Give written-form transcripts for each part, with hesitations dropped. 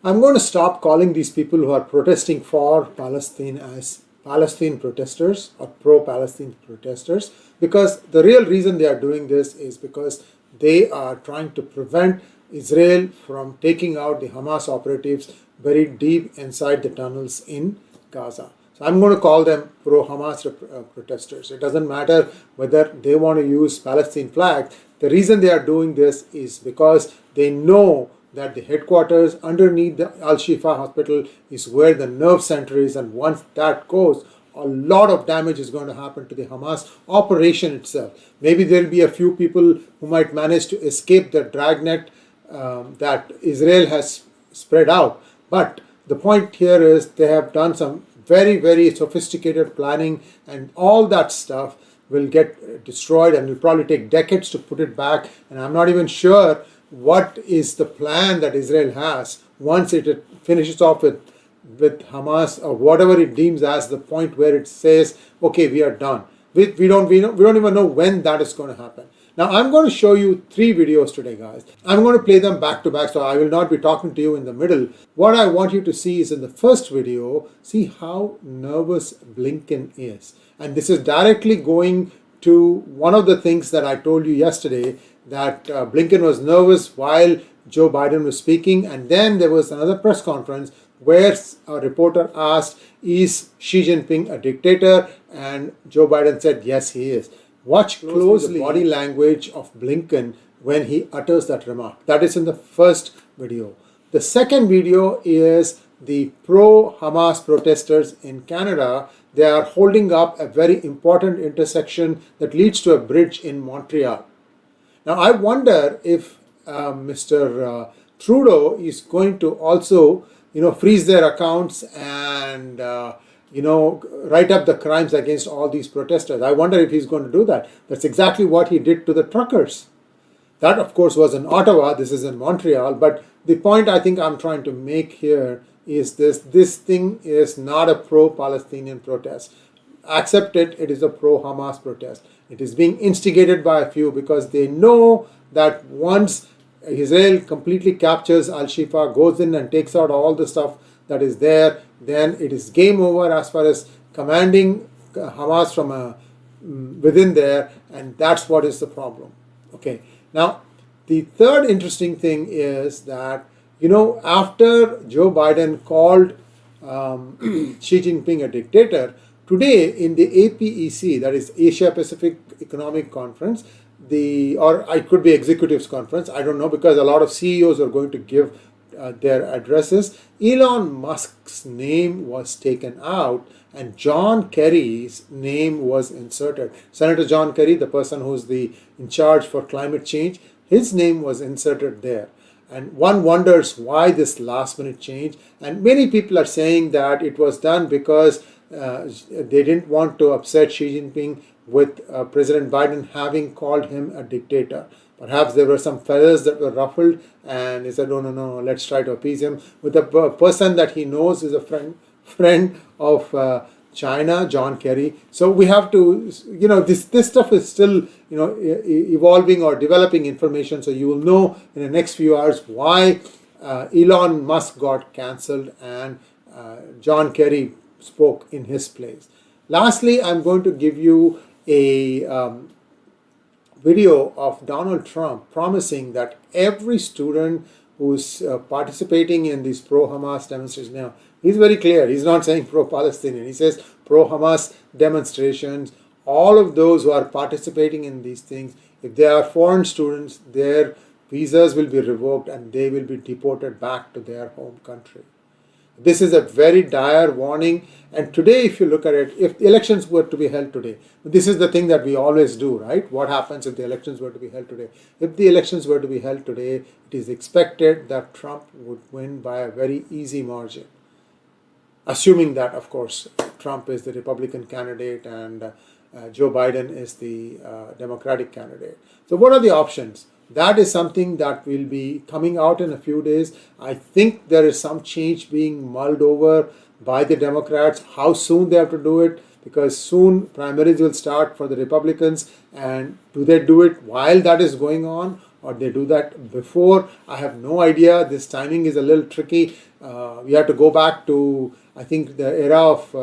I'm going to stop calling these people who are protesting for Palestine as Palestine protesters or pro-Palestine protesters, because the real reason they are doing this is because they are trying to prevent Israel from taking out the Hamas operatives buried deep inside the tunnels in Gaza. So I'm going to call them pro-Hamas protesters. It doesn't matter whether they want to use Palestine flags. The reason they are doing this is because they know that the headquarters underneath the Al-Shifa hospital is where the nerve center is, and once that goes, a lot of damage is going to happen to the Hamas operation itself. Maybe there will be a few people who might manage to escape the dragnet that Israel has spread out. But the point here is they have done some very, very sophisticated planning, and all that stuff will get destroyed and will probably take decades to put it back. And I'm not even sure what is the plan that Israel has once it finishes off with Hamas or whatever it deems as the point where it says, okay, we are done. We don't even know when that is going to happen. Now I'm going to show you 3 videos today, guys. I'm going to play them back to back, so I will not be talking to you in the middle. What I want you to see is in the first video, see how nervous Blinken is. And this is directly going to one of the things that I told you yesterday, that Blinken was nervous while Joe Biden was speaking. And then there was another press conference where a reporter asked, is Xi Jinping a dictator? And Joe Biden said, yes, he is. Watch closely the body language of Blinken when he utters that remark. That is in the first video. The second video is the pro-Hamas protesters in Canada. They are holding up a very important intersection that leads to a bridge in Montreal. Now, I wonder if Mr. Trudeau is going to also, freeze their accounts and, write up the crimes against all these protesters. I wonder if he's going to do that. That's exactly what he did to the truckers. That, of course, was in Ottawa. This is in Montreal. But the point I think I'm trying to make here is this thing is not a pro-Palestinian protest. Accept it, it is a pro-Hamas protest. It is being instigated by a few because they know that once Israel completely captures Al-Shifa, goes in and takes out all the stuff that is there, then it is game over as far as commanding Hamas from within there, and that's what is the problem. Okay. Now, the third interesting thing is that, after Joe Biden called Xi Jinping a dictator, today in the APEC, that is Asia Pacific Economic Conference, or it could be Executives Conference, I don't know, because a lot of CEOs are going to give their addresses. Elon Musk's name was taken out and John Kerry's name was inserted. Senator John Kerry, the person who's in charge for climate change, his name was inserted there. And one wonders why this last minute change. And many people are saying that it was done because they didn't want to upset Xi Jinping with President Biden having called him a dictator. Perhaps there were some feathers that were ruffled and he said, no, let's try to appease him with a person that he knows is a friend of China, John Kerry. So we have to, this stuff is still, evolving or developing information. So you will know in the next few hours why Elon Musk got cancelled and John Kerry spoke in his place. Lastly, I'm going to give you a video of Donald Trump promising that every student who's participating in these pro-Hamas demonstrations now, he's very clear. He's not saying pro-Palestinian. He says pro-Hamas demonstrations, all of those who are participating in these things, if they are foreign students, their visas will be revoked and they will be deported back to their home country. This is a very dire warning. And today, if you look at it, if the elections were to be held today, this is the thing that we always do, right? What happens if the elections were to be held today? If the elections were to be held today, it is expected that Trump would win by a very easy margin. Assuming that, of course, Trump is the Republican candidate and Joe Biden is the Democratic candidate. So what are the options? That is something that will be coming out in a few days. I think there is some change being mulled over by the Democrats, how soon they have to do it, because soon primaries will start for the Republicans. And do they do it while that is going on, or they do that before. I have no idea. This timing is a little tricky. We have to go back to, I think, the era of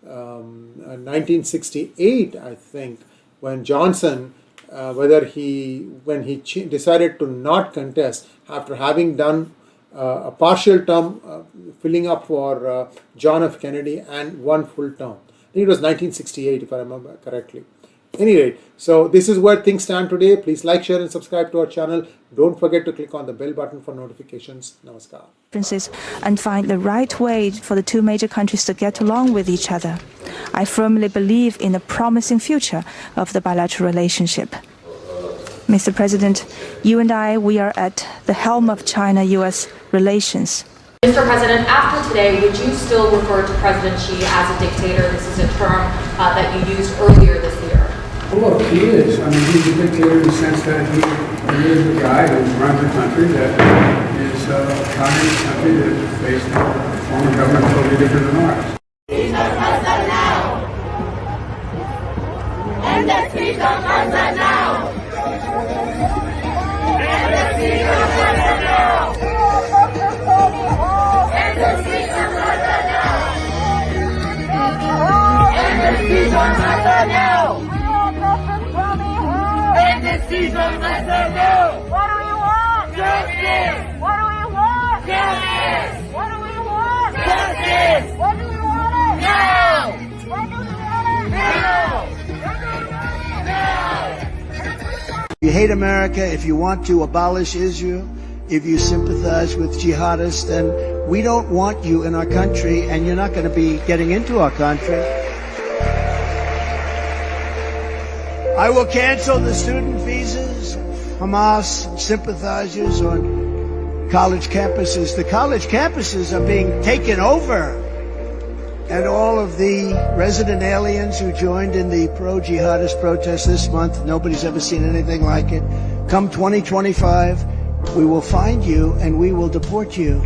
1968, I think, when Johnson, when he decided to not contest after having done a partial term, filling up for John F. Kennedy and one full term. I think it was 1968, if I remember correctly. Any rate, so this is where things stand today. Please like, share and subscribe to our channel. Don't forget to click on the bell button for notifications. Namaskar. And find the right way for the two major countries to get along with each other. I firmly believe in the promising future of the bilateral relationship. Mr. President, you and I, we are at the helm of China-US relations. Mr. President, after today, would you still refer to President Xi as a dictator? This is a term that you used earlier this year. Well, look, he is. I mean, he's a dictator in the sense that he is the guy who runs a country that is a communist country that is based on a form of government totally different than ours. And the speech of President now! And the speech of President now! And the speech of President now! And the speech of President now! And the speech of President now! What do we want? Justice! What do we want? Justice! What do we want? Justice! What do we want it? Now! What do we want it? Now! If you hate America, if you want to abolish Israel, if you sympathize with jihadists, then we don't want you in our country, and you're not going to be getting into our country. I will cancel the student visas, Hamas sympathizers on college campuses. The college campuses are being taken over. And all of the resident aliens who joined in the pro-jihadist protest this month, nobody's ever seen anything like it. Come 2025, we will find you and we will deport you.